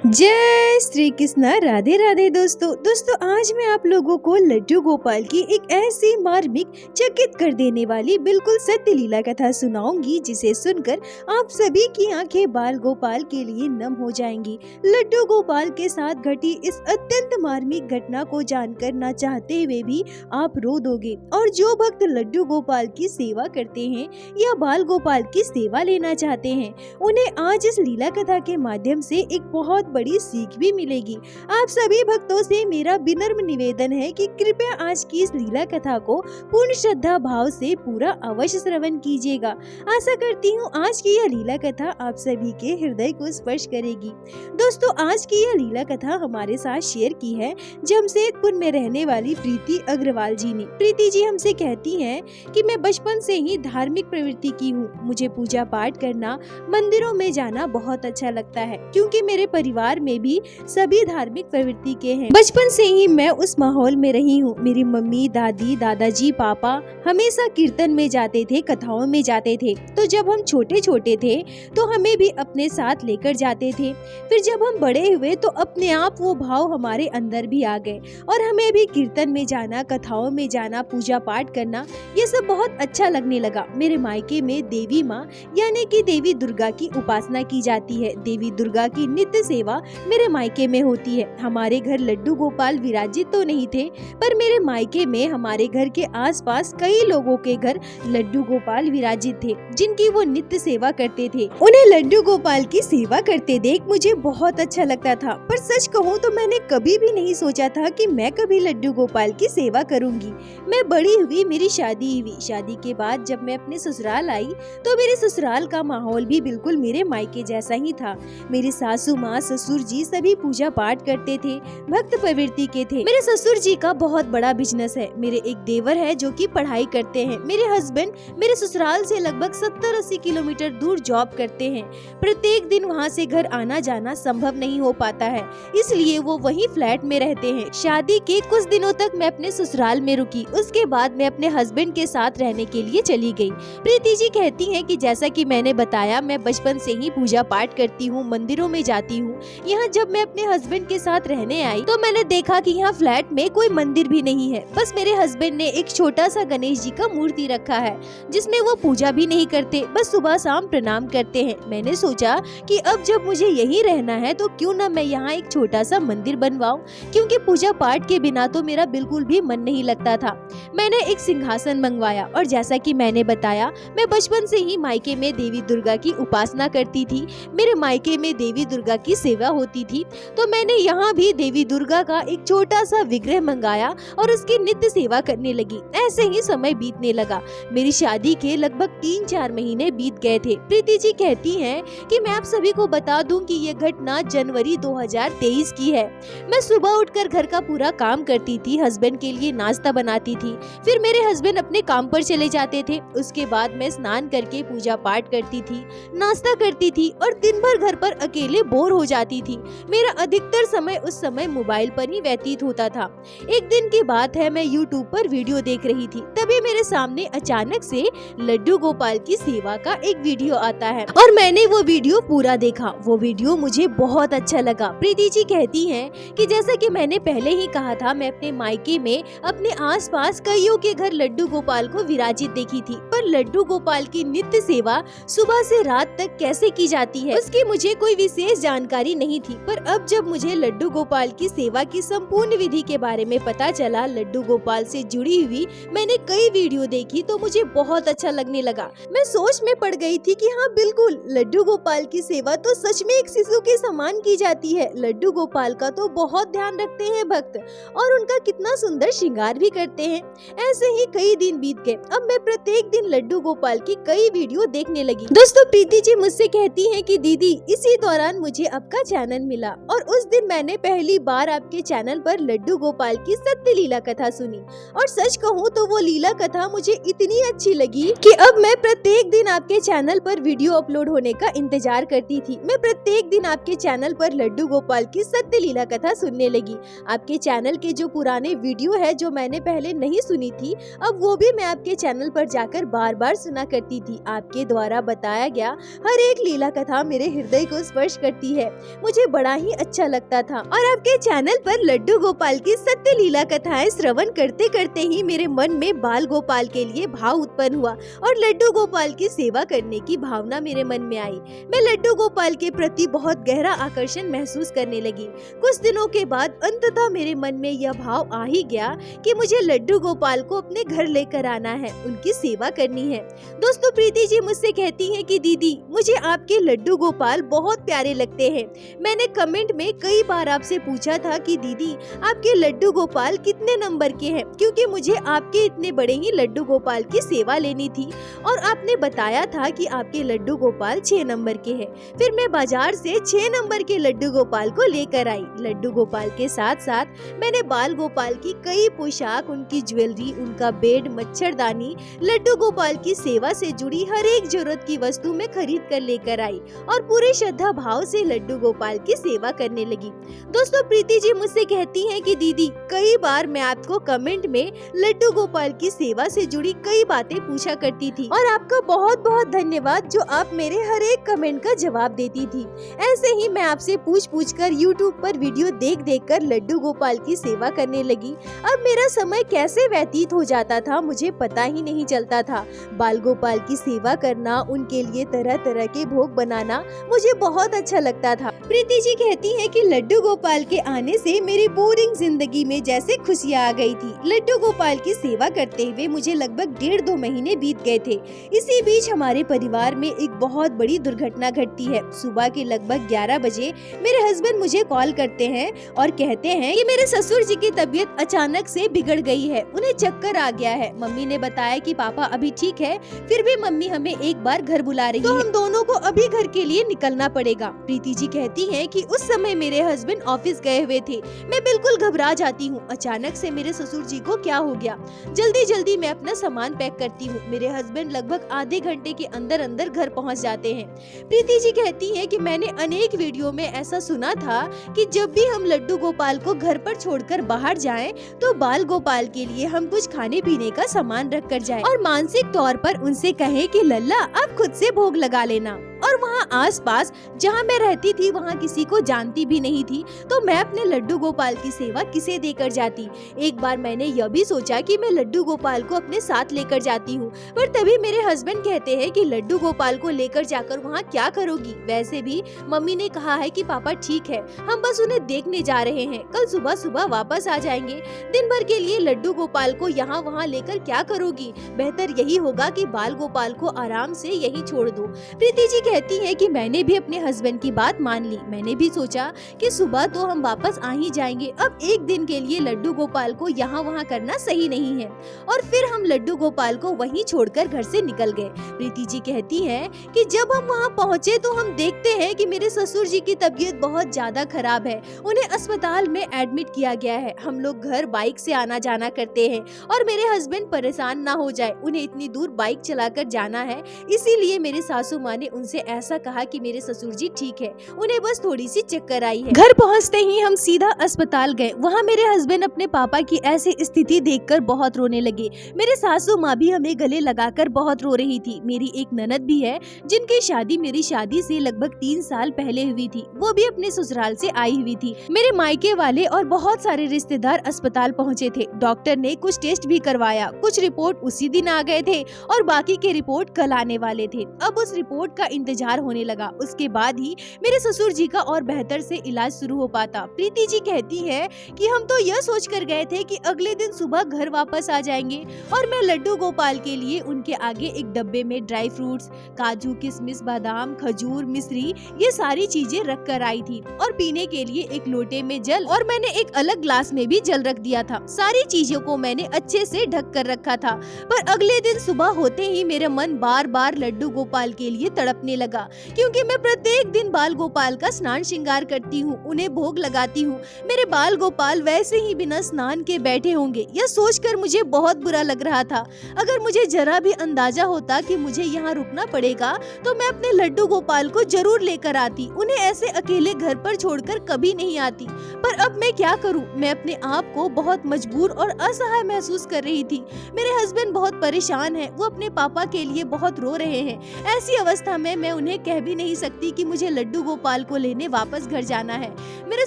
जय श्री कृष्ण। राधे राधे दोस्तों आज मैं आप लोगों को लड्डू गोपाल की एक ऐसी मार्मिक चकित कर देने वाली बिल्कुल सत्य लीला कथा सुनाऊंगी जिसे सुनकर आप सभी की आंखें बाल गोपाल के लिए नम हो जाएंगी। लड्डू गोपाल के साथ घटी इस अत्यंत मार्मिक घटना को जानकर ना चाहते हुए भी आप रो दोगे। और जो भक्त लड्डू गोपाल की सेवा करते हैं या बाल गोपाल की सेवा लेना चाहते हैं उन्हें आज इस लीला कथा के माध्यम से एक बहुत बड़ी सीख भी मिलेगी। आप सभी भक्तों से मेरा विनम्र निवेदन है कि कृपया आज की इस लीला कथा को पूर्ण श्रद्धा भाव से पूरा अवश्य श्रवण कीजिएगा। आशा करती हूँ आज की यह लीला कथा आप सभी के हृदय को स्पर्श करेगी। दोस्तों आज की यह लीला कथा हमारे साथ शेयर की है जमशेदपुर में रहने वाली प्रीति अग्रवाल जी ने। प्रीति जी हमसे कहती हैं कि मैं बचपन से ही धार्मिक प्रवृत्ति की हूँ। मुझे पूजा पाठ करना, मंदिरों में जाना बहुत अच्छा लगता है क्योंकि मेरे परिवार में भी सभी धार्मिक प्रवृत्ति के हैं। बचपन से ही मैं उस माहौल में रही हूँ। मेरी मम्मी, दादी, दादाजी, पापा हमेशा कीर्तन में जाते थे, कथाओं में जाते थे। तो जब हम छोटे छोटे थे तो हमें भी अपने साथ लेकर जाते थे। फिर जब हम बड़े हुए तो अपने आप वो भाव हमारे अंदर भी आ गए और हमें भी कीर्तन में जाना, कथाओं में जाना, पूजा पाठ करना ये सब बहुत अच्छा लगने लगा। मेरे मायके में देवी माँ यानी कि देवी दुर्गा की उपासना की जाती है। देवी दुर्गा की नित्य सेवा मेरे मायके में होती है। हमारे घर लड्डू गोपाल विराजित तो नहीं थे पर मेरे मायके में हमारे घर के आसपास कई लोगों के घर लड्डू गोपाल विराजित थे जिनकी वो नित्य सेवा करते थे। उन्हें लड्डू गोपाल की सेवा करते देख मुझे बहुत अच्छा लगता था। पर सच कहूँ तो मैंने कभी भी नहीं सोचा था कि मैं कभी लड्डू गोपाल की सेवा करूंगी। मैं बड़ी हुई, मेरी शादी हुई। शादी के बाद जब मैं अपने ससुराल आई तो मेरे ससुराल का माहौल भी बिल्कुल मेरे मायके जैसा ही था। मेरी सासू माँ, ससुर जी सभी पूजा पाठ करते थे, भक्त प्रवृत्ति के थे। मेरे ससुर जी का बहुत बड़ा बिजनेस है। मेरे एक देवर है जो कि पढ़ाई करते हैं। मेरे हस्बैंड मेरे ससुराल से लगभग 70-80 किलोमीटर दूर जॉब करते हैं। प्रत्येक दिन वहाँ से घर आना जाना संभव नहीं हो पाता है, इसलिए वो वही फ्लैट में रहते हैं। शादी के कुछ दिनों तक मैं अपने ससुराल में रुकी। उसके बाद मैं अपने हस्बैंड के साथ रहने के लिए चली गई। प्रीति जी कहती है कि जैसा कि मैंने बताया मैं बचपन से ही पूजा पाठ करती हूँ, मंदिरों में जाती हूँ। यहाँ जब मैं अपने हस्बैंड के साथ रहने आई तो मैंने देखा कि यहाँ फ्लैट में कोई मंदिर भी नहीं है। बस मेरे हस्बैंड ने एक छोटा सा गणेश जी का मूर्ति रखा है जिसमें वो पूजा भी नहीं करते, बस सुबह शाम प्रणाम करते हैं। मैंने सोचा कि अब जब मुझे यहीं रहना है तो क्यों ना मैं यहाँ एक छोटा सा मंदिर बनवाऊं, क्योंकि पूजा पाठ के बिना तो मेरा बिल्कुल भी मन नहीं लगता था। मैंने एक सिंहासन मंगवाया और जैसा कि मैंने बताया मैं बचपन से ही मायके में देवी दुर्गा की उपासना करती थी। मेरे मायके में देवी दुर्गा की सेवा होती थी तो मैंने यहाँ भी देवी दुर्गा का एक छोटा सा विग्रह मंगाया और उसकी नित्य सेवा करने लगी। ऐसे ही समय बीतने लगा। मेरी शादी के लगभग 3-4 महीने बीत गए थे। प्रीति जी कहती हैं कि मैं आप सभी को बता दूं कि ये घटना जनवरी 2023 की है। मैं सुबह उठकर घर का पूरा काम करती थी, हस्बैंड के लिए नाश्ता बनाती थी, फिर मेरे हस्बैंड अपने काम पर चले जाते थे। उसके बाद मैं स्नान करके पूजा पाठ करती थी, नाश्ता करती थी और दिन भर घर पर अकेले बोर हो जाती थी। मेरा अधिकतर समय उस समय मोबाइल पर ही व्यतीत होता था। एक दिन की बात है, मैं YouTube पर वीडियो देख रही थी, तभी मेरे सामने अचानक से लड्डू गोपाल की सेवा का एक वीडियो आता है और मैंने वो वीडियो पूरा देखा। वो वीडियो मुझे बहुत अच्छा लगा। प्रीति जी कहती हैं कि जैसा कि मैंने पहले ही कहा था मैं अपने मायके में अपने आसपास कईयों के घर लड्डू गोपाल को विराजित देखी थी, पर लड्डू गोपाल की नित्य सेवा सुबह से रात तक कैसे की जाती है उसकी मुझे कोई विशेष जानकारी नहीं थी। पर अब जब मुझे लड्डू गोपाल की सेवा की संपूर्ण विधि के बारे में पता चला, लड्डू गोपाल से जुड़ी हुई मैंने कई वीडियो देखी तो मुझे बहुत अच्छा लगने लगा। मैं सोच में पड़ गई थी कि हाँ बिल्कुल लड्डू गोपाल की सेवा तो सच में एक शिशु के समान की जाती है। लड्डू गोपाल का तो बहुत ध्यान रखते हैं भक्त और उनका कितना सुंदर श्रृंगार भी करते हैं। ऐसे ही कई दिन बीत गए। अब मैं प्रत्येक दिन लड्डू गोपाल की कई वीडियो देखने लगी। दोस्तों प्रीति जी मुझसे कहती हैं कि दीदी इसी दौरान मुझे आपका चैनल मिला और उस दिन मैंने पहली बार आपके चैनल पर लड्डू गोपाल की सत्य लीला कथा सुनी और सच कहूँ तो वो लीला कथा मुझे इतनी अच्छी लगी कि अब मैं प्रत्येक दिन आपके चैनल पर वीडियो अपलोड होने का इंतजार करती थी। मैं प्रत्येक दिन आपके चैनल पर लड्डू गोपाल की सत्य लीला कथा सुनने लगी। आपके चैनल के जो पुराने वीडियो है जो मैंने पहले नहीं सुनी थी, अब वो भी मैं आपके चैनल पर जाकर बार बार सुना करती थी। आपके द्वारा बताया गया हर एक लीला कथा मेरे हृदय को स्पर्श करती है। मुझे बड़ा ही अच्छा लगता था। और आपके चैनल पर लड्डू गोपाल की सत्य लीला कथाएं श्रवण करते करते ही मेरे मन में बाल गोपाल के लिए भाव उत्पन्न हुआ और लड्डू गोपाल की सेवा करने की भावना मेरे मन में आई। मैं लड्डू गोपाल के प्रति बहुत गहरा आकर्षण महसूस करने लगी। कुछ दिनों के बाद अंततः मेरे मन में यह भाव आ ही गया कि मुझे लड्डू गोपाल को अपने घर लेकर आना है, उनकी सेवा करनी है। दोस्तों, प्रीति जी मुझसे कहती हैं कि दीदी, मुझे आपके लड्डू गोपाल बहुत प्यारे लगते हैं। मैंने कमेंट में कई बार आपसे पूछा था कि दीदी आपके लड्डू गोपाल कितने नंबर के हैं, क्योंकि मुझे आपके इतने बड़े ही लड्डू गोपाल की सेवा लेनी थी और आपने बताया था कि आपके लड्डू गोपाल 6 नंबर के हैं। फिर मैं बाजार से 6 नंबर के लड्डू गोपाल को लेकर आई। लड्डू गोपाल के साथ साथ मैंने बाल गोपाल की कई पोशाक, उनकी ज्वेलरी, उनका बेड, मच्छरदानी, लड्डू गोपाल की सेवा से जुड़ी हर एक जरूरत की वस्तु मैं खरीद कर लेकर आई और पूरे श्रद्धा भाव से लड्डू गोपाल की सेवा करने लगी। दोस्तों, प्रीति जी मुझसे कहती हैं कि दीदी, कई बार मैं आपको कमेंट में लड्डू गोपाल की सेवा से जुड़ी कई बातें पूछा करती थी और आपका बहुत बहुत धन्यवाद जो आप मेरे हर एक कमेंट का जवाब देती थी। ऐसे ही मैं आपसे पूछ कर यूट्यूब पर वीडियो देख कर लड्डू गोपाल की सेवा करने लगी। अब मेरा समय कैसे व्यतीत हो जाता था मुझे पता ही नहीं चलता था। बाल गोपाल की सेवा करना, उनके लिए तरह तरह के भोग बनाना मुझे बहुत अच्छा लगता था। प्रीति जी कहती है कि लड्डू गोपाल के आने से मेरी बोरिंग जिंदगी में जैसे खुशियाँ आ गई थी। लड्डू गोपाल की सेवा करते हुए मुझे लगभग 1.5-2 महीने बीत गए थे। इसी बीच हमारे परिवार में एक बहुत बड़ी दुर्घटना घटती है। सुबह के लगभग 11 बजे मेरे हस्बैंड मुझे कॉल करते हैं और कहते हैं कि मेरे ससुर जी की तबीयत अचानक से बिगड़ गई है, उन्हें चक्कर आ गया है। मम्मी ने बताया कि पापा अभी ठीक है, फिर भी मम्मी हमें एक बार घर बुला रही है, तो हम दोनों को अभी घर के लिए निकलना पड़ेगा। प्रीति जी कहती हैं कि उस समय मेरे हस्बैंड ऑफिस गए हुए थे। मैं बिल्कुल घबरा जाती हूँ। अचानक से मेरे ससुर जी को क्या हो गया। जल्दी मैं अपना सामान पैक करती हूँ। मेरे हस्बैंड लगभग आधे घंटे के अंदर घर पहुँच जाते हैं। प्रीति जी कहती है कि मैंने अनेक वीडियो में ऐसा सुना था कि जब भी हम लड्डू गोपाल को घर पर छोड़कर बाहर जाएं, तो बाल गोपाल के लिए हम कुछ खाने पीने का सामान रख कर जाएं और मानसिक तौर पर उनसे कहें कि लल्ला आप खुद से भोग लगा लेना। और वहाँ आसपास जहाँ मैं रहती थी वहाँ किसी को जानती भी नहीं थी, तो मैं अपने लड्डू गोपाल की सेवा किसे देकर जाती। एक बार मैंने यह भी सोचा कि मैं लड्डू गोपाल को अपने साथ लेकर जाती हूँ, पर तभी मेरे हस्बैंड कहते हैं कि लड्डू गोपाल को लेकर जाकर वहाँ क्या करोगी, वैसे भी मम्मी ने कहा है कि पापा ठीक है, हम बस उन्हें देखने जा रहे हैं, कल सुबह सुबह वापस आ जाएंगे। दिन भर के लिए लड्डू गोपाल को यहाँ वहाँ लेकर क्या करोगी, बेहतर यही होगा कि बाल गोपाल को आराम से यहीं छोड़ दो। प्रीति जी कहती है कि मैंने भी अपने हस्बैंड की बात मान ली। मैंने भी सोचा कि सुबह तो हम वापस आ ही जाएंगे, अब एक दिन के लिए लड्डू गोपाल को यहाँ वहाँ करना सही नहीं है। और फिर हम लड्डू गोपाल को वहीं छोड़कर घर से निकल गए। प्रीति जी कहती है कि जब हम वहाँ पहुँचे तो हम देखते हैं कि मेरे ससुर जी की तबीयत बहुत ज्यादा खराब है, उन्हें अस्पताल में एडमिट किया गया है। हम लोग घर बाइक से आना जाना करते हैं और मेरे हस्बैंड परेशान ना हो जाए, उन्हें इतनी दूर बाइक चलाकर जाना है, इसीलिए मेरे सासू माँ ने उनसे ऐसा कहा कि मेरे ससुर जी ठीक है, उन्हें बस थोड़ी सी चक्कर आई है। घर पहुंचते ही हम सीधा अस्पताल गए। वहां मेरे हस्बैंड अपने पापा की ऐसी स्थिति देखकर बहुत रोने लगे। मेरे सासू माँ भी हमें गले लगाकर बहुत रो रही थी। मेरी एक ननद भी है जिनकी शादी मेरी शादी से लगभग 3 साल पहले हुई थी, वो भी अपने ससुराल से आई हुई थी। मेरे मायके वाले और बहुत सारे रिश्तेदार अस्पताल पहुँचे थे। डॉक्टर ने कुछ टेस्ट भी करवाया, कुछ रिपोर्ट उसी दिन आ गए थे और बाकी के रिपोर्ट कल आने वाले थे। अब उस रिपोर्ट का इंतजार होने लगा, उसके बाद ही मेरे ससुर जी का और बेहतर से इलाज शुरू हो पाता। प्रीति जी कहती है कि हम तो यह सोच कर गए थे कि अगले दिन सुबह घर वापस आ जाएंगे और मैं लड्डू गोपाल के लिए उनके आगे एक डब्बे में ड्राई फ्रूट्स, काजू, किशमिश, बादाम, खजूर, मिश्री, ये सारी चीजें रख कर आई थी और पीने के लिए एक लोटे में जल और मैंने एक अलग ग्लास में भी जल रख दिया था। सारी चीजों को मैंने अच्छे से ढक कर रखा था, पर अगले दिन सुबह होते ही मेरा मन बार बार लड्डू गोपाल के लिए तड़पने लगा, क्योंकि मैं प्रत्येक दिन बाल गोपाल का स्नान श्रृंगार करती हूँ, उन्हें भोग लगाती हूँ। मेरे बाल गोपाल वैसे ही बिना स्नान के बैठे होंगे, यह सोचकर मुझे बहुत बुरा लग रहा था। अगर मुझे जरा भी अंदाजा होता कि मुझे यहाँ रुकना पड़ेगा तो मैं अपने लड्डू गोपाल को जरूर लेकर आती, उन्हें ऐसे अकेले घर पर छोड़कर कभी नहीं आती। पर अब मैं क्या करूँ, मैं अपने आप को बहुत मजबूर और असहाय महसूस कर रही थी। मेरे हस्बैंड बहुत परेशान है, वो अपने पापा के लिए बहुत रो रहे हैं। ऐसी अवस्था में मैं मैं उन्हें कह भी नहीं सकती कि मुझे लड्डू गोपाल को लेने वापस घर जाना है। मेरे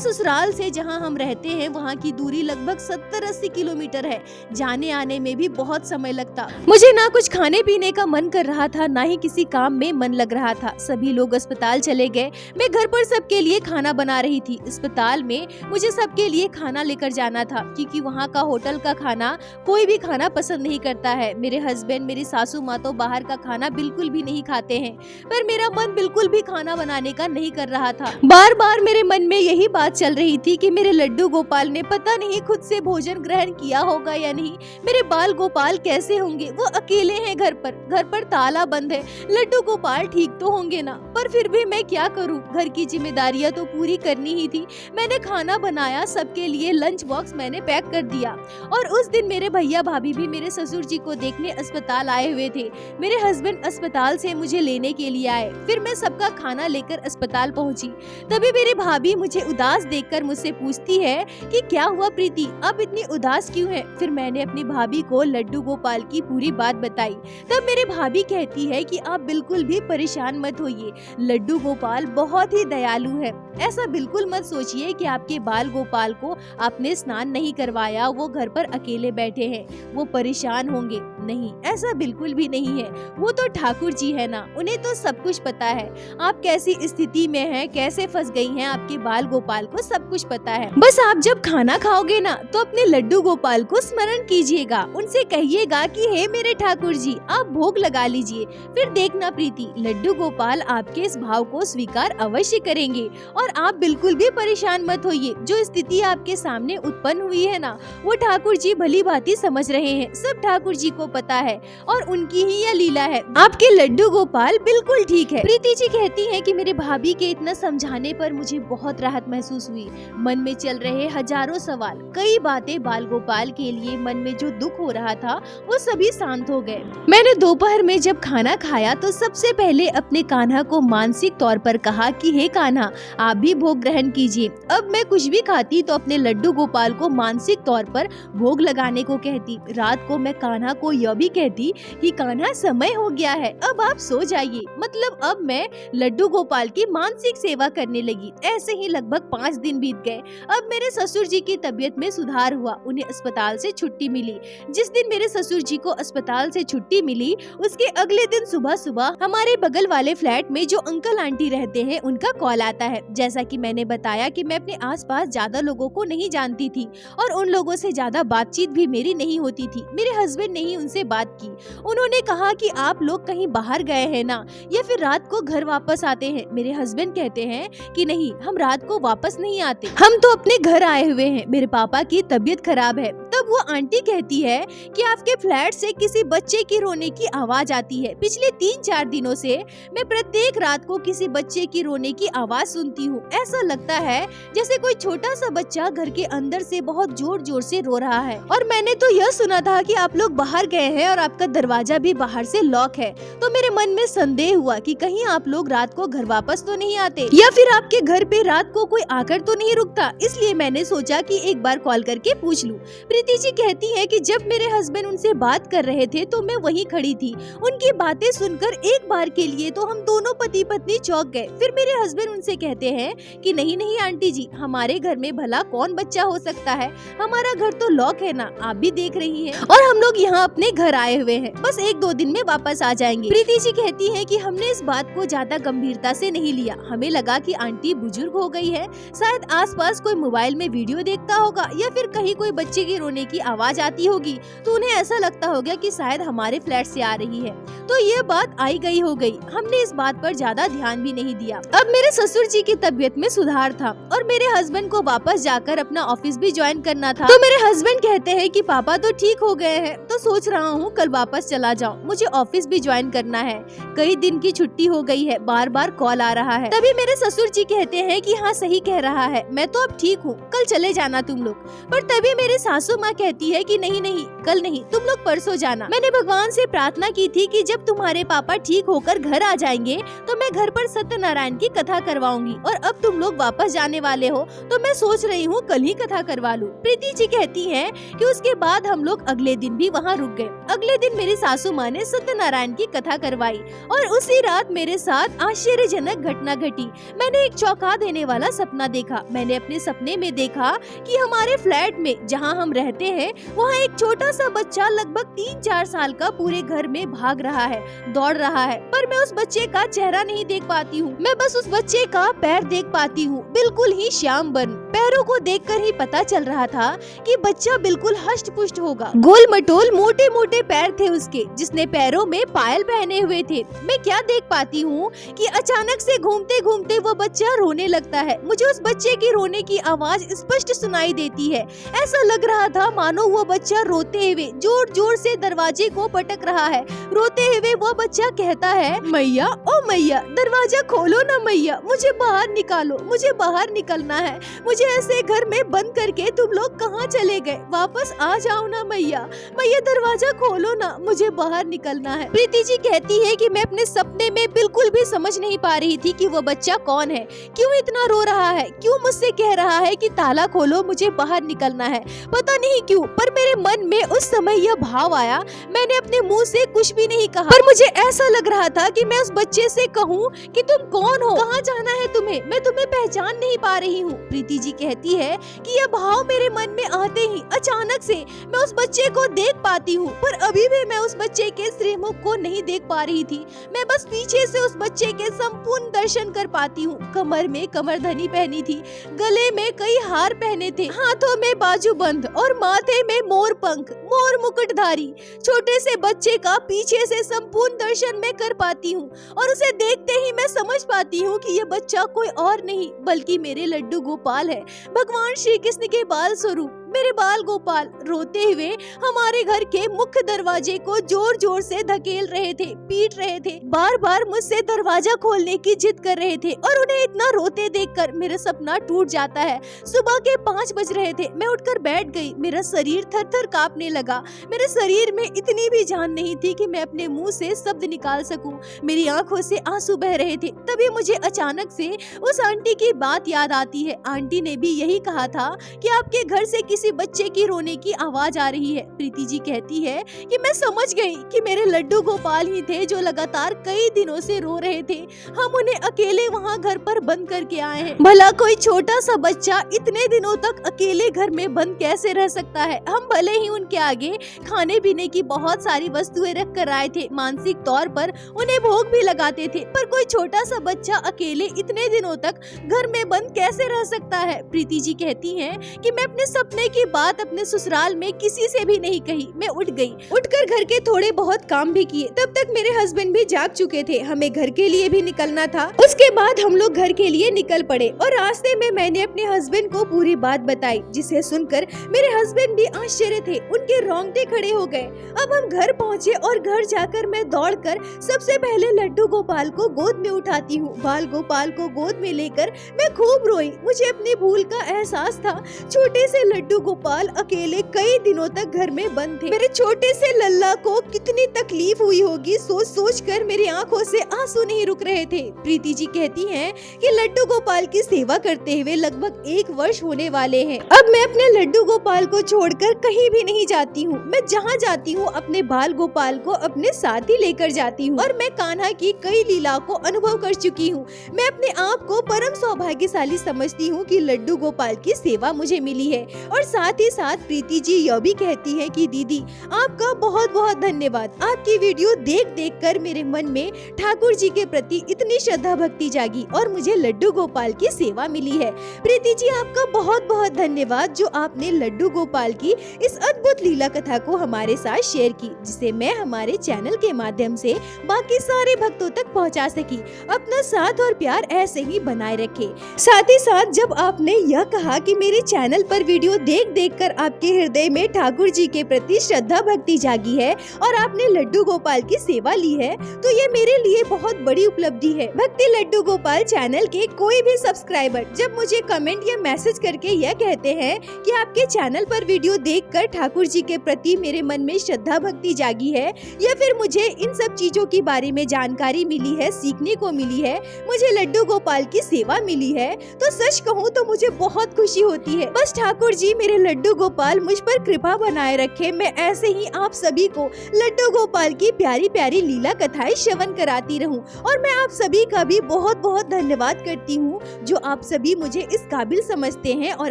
ससुराल से जहाँ हम रहते हैं वहाँ की दूरी लगभग 70-80 किलोमीटर है। जाने आने में भी बहुत समय लगता। मुझे ना कुछ खाने पीने का मन कर रहा था, ना ही किसी काम में मन लग रहा था। सभी लोग अस्पताल चले गए। मैं घर पर सबके लिए खाना बना रही थी। अस्पताल में मुझे सबके लिए खाना लेकर जाना था, क्योंकि वहाँ का होटल का खाना कोई भी खाना पसंद नहीं करता है। मेरे हस्बैंड, मेरी सासू माँ तो बाहर का खाना बिल्कुल भी नहीं खाते हैं, पर मेरा मन बिल्कुल भी खाना बनाने का नहीं कर रहा था। बार बार मेरे मन में यही बात चल रही थी कि मेरे लड्डू गोपाल ने पता नहीं खुद से भोजन ग्रहण किया होगा या नहीं। मेरे बाल गोपाल कैसे होंगे? वो अकेले हैं घर पर ताला बंद है। लड्डू गोपाल ठीक तो होंगे ना? पर फिर भी मैं क्या करूं? घर की जिम्मेदारियां तो पूरी करनी ही थी। मैंने खाना बनाया, सबके लिए लंच बॉक्स मैंने पैक कर दिया। और उस दिन मेरे भैया भाभी भी मेरे ससुर जी को देखने अस्पताल आए हुए थे। मेरे हस्बैंड अस्पताल से मुझे लेने के लिए आए। फिर मैं सबका खाना लेकर अस्पताल पहुंची। तभी मेरी भाभी मुझे उदास देखकर मुझसे पूछती है कि क्या हुआ प्रीति, अब इतनी उदास क्यों है? फिर मैंने अपनी भाभी को लड्डू गोपाल की पूरी बात बताई। तब मेरी भाभी कहती है कि आप बिल्कुल भी परेशान मत होइए, लड्डू गोपाल बहुत ही दयालु है। ऐसा बिल्कुल मत सोचिए कि आपके बाल गोपाल को आपने स्नान नहीं करवाया, वो घर पर अकेले बैठे हैं, वो परेशान होंगे। नहीं, ऐसा बिल्कुल भी नहीं है। वो तो ठाकुर जी है ना, उन्हें तो सब कुछ पता है। आप कैसी स्थिति में हैं, कैसे फंस गई हैं, आपके बाल गोपाल को सब कुछ पता है। बस आप जब खाना खाओगे ना तो अपने लड्डू गोपाल को स्मरण कीजिएगा, उनसे कहिएगा कि हे मेरे ठाकुर जी, आप भोग लगा लीजिए। फिर देखना प्रीति, लड्डू गोपाल आपके इस भाव को स्वीकार अवश्य करेंगे। और आप बिल्कुल भी परेशान मत होइए। जो स्थिति आपके सामने उत्पन्न हुई है ना, वो ठाकुर जी भली भांति समझ रहे हैं। सब ठाकुर जी को पता है और उनकी ही यह लीला है। आपके लड्डू गोपाल बिल्कुल ठीक है। प्रीति जी कहती हैं कि मेरे भाभी के इतना समझाने पर मुझे बहुत राहत महसूस हुई। मन में चल रहे हजारों सवाल, कई बातें, बाल गोपाल के लिए मन में जो दुख हो रहा था वो सभी शांत हो गए। मैंने दोपहर में जब खाना खाया तो सबसे पहले अपने कान्हा को मानसिक तौर पर कहा कि हे कान्हा, आप भी भोग ग्रहण कीजिए। अब मैं कुछ भी खाती तो अपने लड्डू गोपाल को मानसिक तौर पर भोग लगाने को कहती। रात को मैं कान्हा को यह भी कहती कि कान्हा, समय हो गया है, अब आप सो जाइए। मतलब अब मैं लड्डू गोपाल की मानसिक सेवा करने लगी। ऐसे ही लगभग 5 दिन बीत गए। अब मेरे ससुर जी की तबीयत में सुधार हुआ, उन्हें अस्पताल से छुट्टी मिली। जिस दिन मेरे ससुर जी को अस्पताल से छुट्टी मिली, उसके अगले दिन सुबह सुबह हमारे बगल वाले फ्लैट में जो अंकल आंटी रहते हैं उनका कॉल आता है। जैसा कि मैंने बताया कि मैं अपने आसपास ज्यादा लोगों को नहीं जानती थी और उन लोगों से ज्यादा बातचीत भी मेरी नहीं होती थी। मेरे हस्बैंड ने ही उनसे बात की। उन्होंने कहा कि आप लोग कहीं बाहर गए हैं ना, या फिर रात को घर वापस आते हैं? मेरे हस्बैंड कहते हैं कि नहीं, हम रात को वापस नहीं आते, हम तो अपने घर आए हुए हैं, मेरे पापा की तबीयत खराब है। तब वो आंटी कहती है कि आपके फ्लैट से किसी बच्चे की रोने की आवाज आती है। पिछले 3-4 दिनों से मैं प्रत्येक रात को किसी बच्चे की रोने की आवाज सुनती हूँ। ऐसा लगता है जैसे कोई छोटा सा बच्चा घर के अंदर से बहुत जोर जोर से रो रहा है। और मैंने तो यह सुना था कि आप लोग बाहर गए हैं और आपका दरवाजा भी बाहर से लॉक है। तो मेरे मन में संदेह हुआ कि कहीं आप लोग रात को घर वापस तो नहीं आते, या फिर आपके घर पे रात को कोई आकर तो नहीं रुकता। इसलिए मैंने सोचा कि एक बार कॉल करके पूछ लूं। प्रीति जी कहती है कि जब मेरे हस्बैंड उनसे बात कर रहे थे तो मैं वहीं खड़ी थी। उनकी बातें सुनकर एक बार के लिए तो हम दोनों पति पत्नी चौंक गए। फिर मेरे हस्बैंड उनसे कहते हैं कि नहीं नहीं आंटी जी, हमारे घर में भला कौन बच्चा हो सकता है, हमारा घर तो लॉक है ना, आप भी देख रही हैं, और हम लोग यहाँ अपने घर आए हुए हैं, बस 1-2 दिन में वापस आ जाएंगे। प्रीति जी कहती है कि हमने इस बात को ज्यादा गंभीरता से नहीं लिया। हमें लगा कि आंटी बुजुर्ग हो गई है, शायद आसपास कोई मोबाइल में वीडियो देखता होगा या फिर कहीं कोई बच्चे की रोने की आवाज आती होगी, तो उन्हें ऐसा लगता होगा कि शायद हमारे फ्लैट से आ रही है। तो ये बात आई गई हो गई, हमने इस बात पर ज्यादा ध्यान भी नहीं दिया। अब मेरे ससुर जी की तबीयत में सुधार था और मेरे हस्बैंड को वापस जाकर अपना ऑफिस भी ज्वाइन करना था। तो मेरे हस्बैंड कहते हैं कि पापा तो ठीक हो गए हैं, तो सोच रहा हूँ कल वापस चला जाऊँ, मुझे ऑफिस भी ज्वाइन करना है, कई दिन की छुट्टी हो गई है, बार बार कॉल आ रहा है। तभी मेरे ससुर जी कहते हैं कि हाँ सही कह रहा है, मैं तो अब ठीक हूँ, कल चले जाना तुम लोग। पर तभी मेरी सासू माँ कहती है कि नहीं नहीं, कल नहीं, तुम लोग परसों जाना। मैंने भगवान से प्रार्थना की थी कि जब तुम्हारे पापा ठीक होकर घर आ जाएंगे तो मैं घर पर सत्यनारायण की कथा करवाऊंगी, और अब तुम लोग वापस जाने वाले हो तो मैं सोच रही हूँ कल ही कथा करवा लूँ। प्रीति जी कहती है कि उसके बाद हम लोग अगले दिन भी वहाँ रुक गए। अगले दिन मेरी सासू माँ ने सत्यनारायण की कथा करवाई और उसी रात मेरे साथ आश्चर्यजनक घटना घटी। मैंने एक चौंका देने वाला सपना देखा। मैंने अपने सपने में देखा कि हमारे फ्लैट में जहाँ हम रहते हैं वहाँ एक छोटा सा बच्चा लगभग 3-4 साल का पूरे घर में भाग रहा है, दौड़ रहा है, पर मैं उस बच्चे का चेहरा नहीं देख पाती हूँ। मैं बस उस बच्चे का पैर देख पाती हूँ, बिल्कुल ही श्याम वर्ण। पैरों को देखकर ही पता चल रहा था कि बच्चा बिल्कुल हष्ट पुष्ट होगा। गोल मटोल मोटे मोटे पैर थे उसके, जिसने पैरों में पायल पहने हुए थे। मैं क्या देख पाती हूँ कि अचानक से घूमते घूमते वो बच्चा रोने लगता है। मुझे उस बच्चे की रोने की आवाज स्पष्ट सुनाई देती है। ऐसा लग रहा था मानो वो बच्चा रोते हुए जोर जोर से दरवाजे को पटक रहा है। रोते हुए वो बच्चा कहता है, मैया ओ मैया, दरवाजा खोलो ना मैया, मुझे बाहर निकालो, मुझे बाहर निकलना है, मुझे ऐसे घर में बंद करके तुम लोग कहाँ चले गए, वापस आ जाओ ना मैया, मैया दरवाजा खोलो ना, मुझे बाहर निकलना है। प्रीति जी कहती है कि मैं अपने सपने में बिल्कुल भी समझ नहीं पा रही थी कि वो बच्चा कौन है, क्यों इतना रो रहा है, क्यों मुझसे कह रहा है कि ताला खोलो, मुझे बाहर निकलना है। पता नहीं क्यों, पर मेरे मन में उस समय यह भाव आया। मैंने अपने मुंह से कुछ भी नहीं कहा, पर मुझे ऐसा लग रहा था कि मैं उस बच्चे से कहूँ कि तुम कौन हो, कहाँ जाना है तुम्हें, मैं तुम्हें पहचान नहीं पा रही हूँ। प्रीति जी कहती है कि यह भाव मेरे मन में आते ही अचानक से मैं उस बच्चे को देख पाती हूँ, पर अभी भी मैं उस बच्चे के श्रीमुख को नहीं देख पा रही थी। मैं बस पीछे से उस बच्चे के संपूर्ण दर्शन कर पाती हूँ। कमर में कमरधनी पहनी थी, गले में कई हार पहने थे, हाथों में बाजूबंद और माथे में मोर पंख, मोर मुकुटधारी छोटे से बच्चे का पीछे से संपूर्ण दर्शन मैं कर पाती हूँ। और उसे देखते ही मैं समझ पाती हूँ कि यह बच्चा कोई और नहीं बल्कि मेरे लड्डू गोपाल है, भगवान श्री कृष्ण के बाल स्वरूप। मेरे बाल गोपाल रोते हुए हमारे घर के मुख्य दरवाजे को जोर जोर से धकेल रहे थे, पीट रहे थे, बार बार मुझसे दरवाजा खोलने की जिद कर रहे थे। और उन्हें इतना रोते देखकर मेरा सपना टूट जाता है। सुबह के 5 बज रहे थे। मैं उठकर बैठ गई। मेरा शरीर थर थर कांपने लगा। मेरे शरीर में इतनी भी जान नहीं थी कि मैं अपने मुंह से शब्द निकाल सकूं। मेरी आंखों से आंसू बह रहे थे। तभी मुझे अचानक से उस आंटी की बात याद आती है। आंटी ने भी यही कहा था कि आपके घर से किसी बच्चे की रोने की आवाज आ रही है। प्रीति जी कहती है कि मैं समझ गई कि मेरे लड्डू गोपाल ही थे जो लगातार कई दिनों से रो रहे थे। हम उन्हें अकेले वहाँ घर पर बंद करके आए हैं। भला कोई छोटा सा बच्चा इतने दिनों तक अकेले घर में बंद कैसे रह सकता है। हम भले ही उनके आगे खाने पीने की बहुत सारी वस्तुएं रख कर आए थे, मानसिक तौर पर उन्हें भोग भी लगाते थे, पर कोई छोटा सा बच्चा अकेले इतने दिनों तक घर में बंद कैसे रह सकता है। प्रीति जी कहती हैं कि मैं अपने सपने की बात अपने ससुराल में किसी से भी नहीं कही। मैं उठ गई। उठकर घर के थोड़े बहुत काम भी किए। तब तक मेरे हस्बैंड भी जाग चुके थे। हमें घर के लिए भी निकलना था। उसके बाद हम लोग घर के लिए निकल पड़े और रास्ते में मैंने अपने हस्बैंड को पूरी बात बताई, जिसे सुनकर मेरे हस्बैंड भी आश्चर्य थे। उनके रोंगटे खड़े हो गए। अब हम घर पहुँचे और घर जाकर मैं दौड़कर सबसे पहले लड्डू गोपाल को गोद में उठाती हूँ। बाल गोपाल को गोद में लेकर मैं खूब रोई। मुझे अपनी भूल का एहसास था। छोटे से लड्डू गोपाल अकेले कई दिनों तक घर में बंद थे। मेरे छोटे से लल्ला को कितनी तकलीफ हुई होगी, सोच सोच कर मेरी आंखों से आंसू नहीं रुक रहे थे। प्रीति जी कहती हैं कि लड्डू गोपाल की सेवा करते हुए लगभग 1 वर्ष होने वाले हैं। अब मैं अपने लड्डू गोपाल को छोड़कर कहीं भी नहीं जाती हूँ। मैं जहाँ जाती हूँ अपने बाल गोपाल को अपने साथ ही लेकर जाती हूँ और मैं कान्हा की कई लीला को अनुभव कर चुकी हूँ। मैं अपने आप को परम सौभाग्यशाली समझती हूँ कि लड्डू गोपाल की सेवा मुझे मिली है। और साथ ही साथ प्रीति जी यह भी कहती है कि दीदी आपका बहुत बहुत धन्यवाद। आपकी वीडियो देख देख कर मेरे मन में ठाकुर जी के प्रति इतनी श्रद्धा भक्ति जागी और मुझे लड्डू गोपाल की सेवा मिली है। प्रीति जी आपका बहुत बहुत धन्यवाद जो आपने लड्डू गोपाल की इस अद्भुत लीला कथा को हमारे साथ शेयर की, जिसे मैं हमारे चैनल के माध्यम से बाकी सारे भक्तों तक पहुंचा सकी। अपना साथ और प्यार ऐसे ही बनाए रखे। साथ ही साथ जब आपने यह कहा कि मेरे चैनल पर वीडियो देख देख कर आपके हृदय में ठाकुर जी के प्रति श्रद्धा भक्ति जागी है और आपने लड्डू गोपाल की सेवा ली है, तो ये मेरे लिए बहुत बड़ी उपलब्धि है। भक्ति लड्डू गोपाल चैनल के कोई भी सब्सक्राइबर जब मुझे कमेंट या मैसेज करके यह कहते हैं कि आपके चैनल पर वीडियो देखकर ठाकुर जी के प्रति मेरे मन में श्रद्धा भक्ति जागी है, या फिर मुझे इन सब चीजों के बारे में जानकारी मिली है, सीखने को मिली है, मुझे लड्डू गोपाल की सेवा मिली है, तो सच कहूँ तो मुझे बहुत खुशी होती है। बस ठाकुर जी मेरे लड्डू गोपाल मुझ पर कृपा बनाए रखे। मैं ऐसे ही आप सभी को लड्डू गोपाल की प्यारी प्यारी लीला कथाएं श्रवण कराती रहूं। और मैं आप सभी का भी बहुत बहुत धन्यवाद करती हूं जो आप सभी मुझे इस काबिल समझते हैं और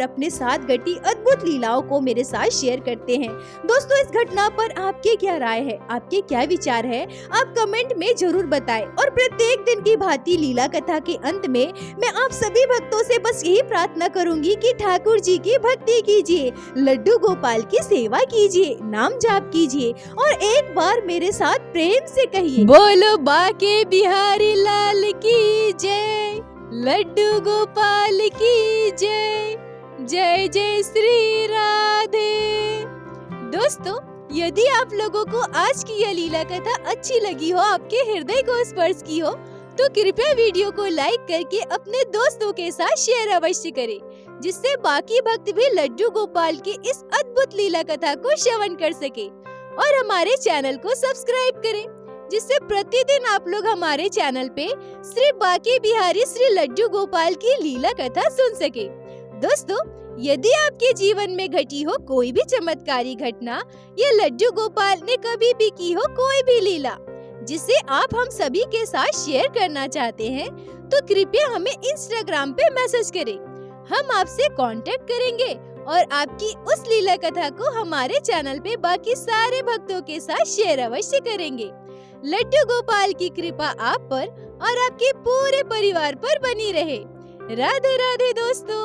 अपने साथ घटी अद्भुत लीलाओं को मेरे साथ शेयर करते हैं। दोस्तों, इस घटना पर आपके क्या राय है, आपके क्या विचार है, आप कमेंट में जरूर बताएं। और प्रत्येक दिन की भांति लीला कथा के अंत में मैं आप सभी भक्तों से बस यही प्रार्थना करूंगी कि ठाकुर जी की भक्ति कीजिए, लड्डू गोपाल की सेवा कीजिए, नाम जाप कीजिए और एक बार मेरे साथ प्रेम से कहिए, बोलो बाके बिहारी लाल की जय, लड्डू गोपाल की जय, जय जय श्री राधे। दोस्तों, यदि आप लोगों को आज की यह लीला कथा अच्छी लगी हो, आपके हृदय को स्पर्श की हो, तो कृपया वीडियो को लाइक करके अपने दोस्तों के साथ शेयर अवश्य करें, जिससे बाकी भक्त भी लड्डू गोपाल की इस अद्भुत लीला कथा को श्रवण कर सके। और हमारे चैनल को सब्सक्राइब करें, जिससे प्रतिदिन आप लोग हमारे चैनल पे श्री बाके बिहारी श्री लड्डू गोपाल की लीला कथा सुन सके। दोस्तों, यदि आपके जीवन में घटी हो कोई भी चमत्कारी घटना या लड्डू गोपाल ने कभी भी की हो कोई भी लीला जिसे आप हम सभी के साथ शेयर करना चाहते हैं, तो कृपया हमें इंस्टाग्राम पे मैसेज करें। हम आपसे कांटेक्ट करेंगे और आपकी उस लीला कथा को हमारे चैनल पे बाकी सारे भक्तों के साथ शेयर अवश्य करेंगे। लड्डू गोपाल की कृपा आप पर और आपके पूरे परिवार पर बनी रहे। राधे राधे दोस्तों।